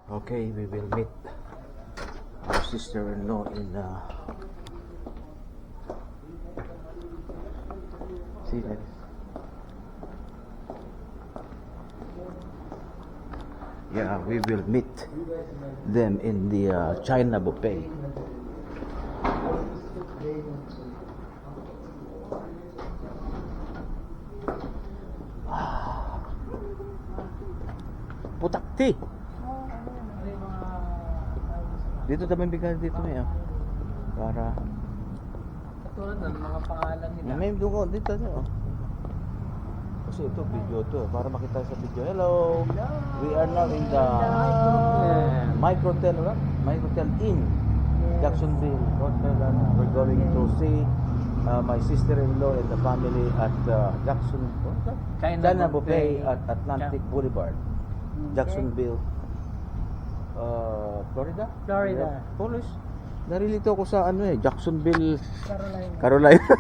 Okay, we will meet our sister-in-law in see that. Yeah, we will meet them in the China buffet. Putakti. Dito tayo bigay dito ngayon. Para Katulad ng mga pangalan nila. may dugo dito oh. Kasi ito video to para makita sa video. Hello. We are now in the Microtel, right? Microtel Inn, Jacksonville, North Carolina. We're going to see my sister-in-law and the family at China Buffet at Atlantic Boulevard, Jacksonville, Florida. Florida. Polish. Narilito ako sa Jacksonville, Carolina. Carolina.